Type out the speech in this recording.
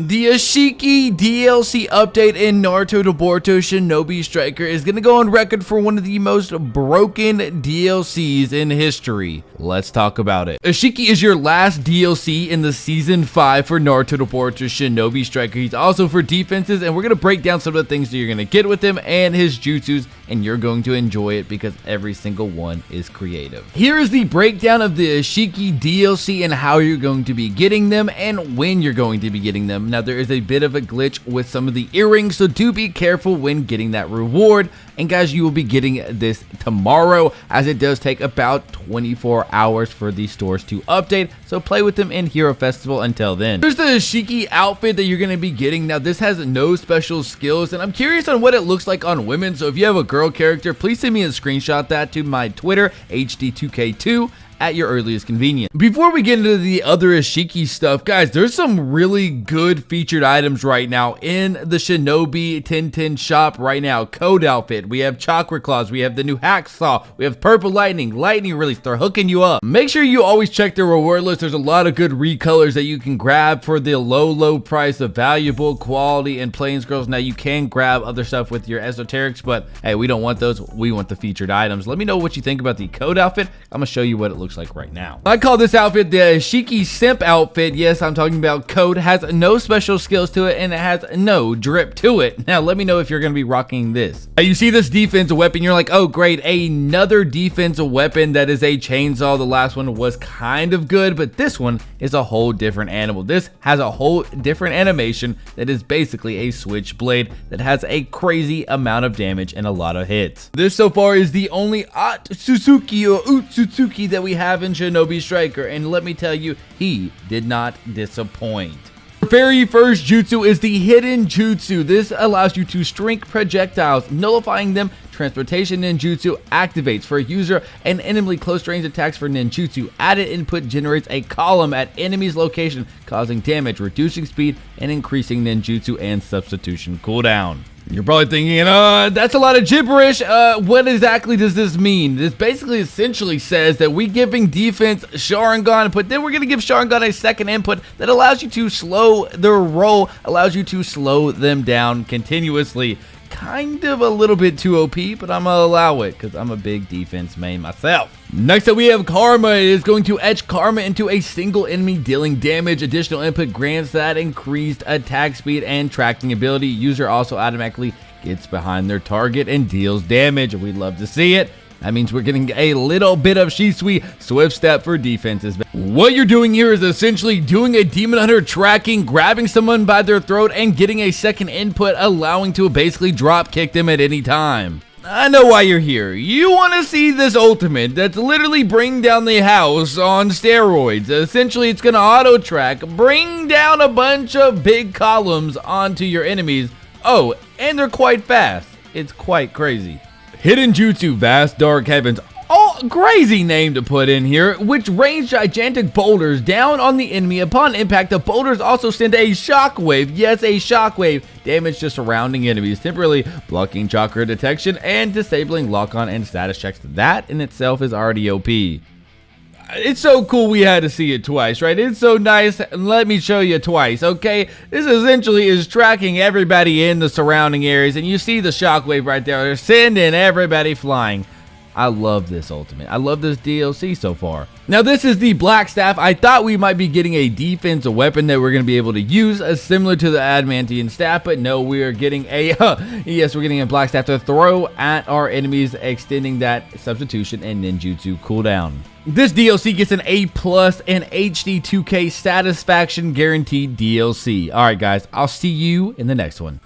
The Isshiki DLC update in Naruto to Boruto Shinobi Striker is going to go on record for one of the most broken DLCs in history. Let's talk about it. Isshiki is your last DLC in the Season 5 for Naruto to Boruto Shinobi Striker. He's also for defenses, and we're going to break down some of the things that you're going to get with him and his jutsus, and you're going to enjoy it because every single one is creative. Here is the breakdown of the Isshiki DLC and how you're going to be getting them and when you're going to be getting them. Now, there is a bit of a glitch with some of the earrings, so do be careful when getting that reward. And guys, you will be getting this tomorrow, as it does take about 24 hours for these stores to update, so play with them in Hero Festival until then. Here's the Isshiki outfit that you're going to be getting. Now, this has no special skills, and I'm curious on what it looks like on women, so if you have a girl character, please send me a screenshot that to my Twitter, HD2K2, at your earliest convenience. Before we get into the other Isshiki stuff, guys, there's some really good featured items right now in the Shinobi 1010 shop right now. Code outfit, we have chakra claws, we have the new hacksaw, we have purple lightning release. They're hooking you up. Make sure you always check the reward list. There's a lot of good recolors that you can grab for the low price of valuable quality and plain scrolls. Now, you can grab other stuff with your esoterics, but hey, we don't want those. We want the featured items. Let me know what you think about the code outfit. I'm gonna show you what it looks like right now. I call this outfit the Isshiki Simp outfit. Yes, I'm talking about code. Has no special skills to it, and it has no drip to it. Now, let me know if you're going to be rocking this. You see this defensive weapon, you're like, oh great, another defensive weapon that is a chainsaw. The last one was kind of good, but this one is a whole different animal. This has a whole different animation that is basically a switchblade that has a crazy amount of damage and a lot of hits. This so far is the only Otsutsuki or Otsutsuki that we have in Shinobi Striker, and let me tell you, he did not disappoint. The very first jutsu is the hidden jutsu. This allows you to shrink projectiles, nullifying them. Transportation ninjutsu activates for a user and enemy close range attacks for ninjutsu. Added input generates a column at enemy's location, causing damage, reducing speed, and increasing ninjutsu and substitution cooldown. You're probably thinking, that's a lot of gibberish. What exactly does this mean? This basically essentially says that we giving defense Sharingan, but then we're going to give Sharingan a second input that allows you to slow their roll, allows you to slow them down continuously. Kind of a little bit too OP, but I'm gonna allow it because I'm a big defense main myself. Next up, we have Karma. It is going to etch Karma into a single enemy, dealing damage. Additional input grants that increased attack speed and tracking ability. User also automatically gets behind their target and deals damage. We'd love to see it. That means we're getting a little bit of Shisui Swift Step for defenses. What you're doing here is essentially doing a Demon Hunter tracking, grabbing someone by their throat, and getting a second input, allowing to basically drop kick them at any time. I know why you're here. You want to see this ultimate that's literally bring down the house on steroids. Essentially, it's going to auto track, bring down a bunch of big columns onto your enemies. Oh, and they're quite fast. It's quite crazy. Hidden Jutsu, Vast Dark Heavens. Oh, crazy name to put in here, which rains gigantic boulders down on the enemy. Upon impact, the boulders also send a shockwave. Yes, a shockwave. Damage to surrounding enemies, temporarily blocking chakra detection and disabling lock-on and status checks. That in itself is already OP. It's so cool we had to see it twice, right? It's so nice. Let me show you twice, okay? This essentially is tracking everybody in the surrounding areas, and you see the shockwave right there. They're sending everybody flying. I love this ultimate. I love this DLC so far. Now, this is the Black Staff. I thought we might be getting a defensive weapon that we're going to be able to use, similar to the Adamantian Staff, but no, we are getting a, yes, we're getting a Black Staff to throw at our enemies, extending that substitution and ninjutsu cooldown. This DLC gets an A+ and HD 2K satisfaction guaranteed DLC. All right, guys, I'll see you in the next one.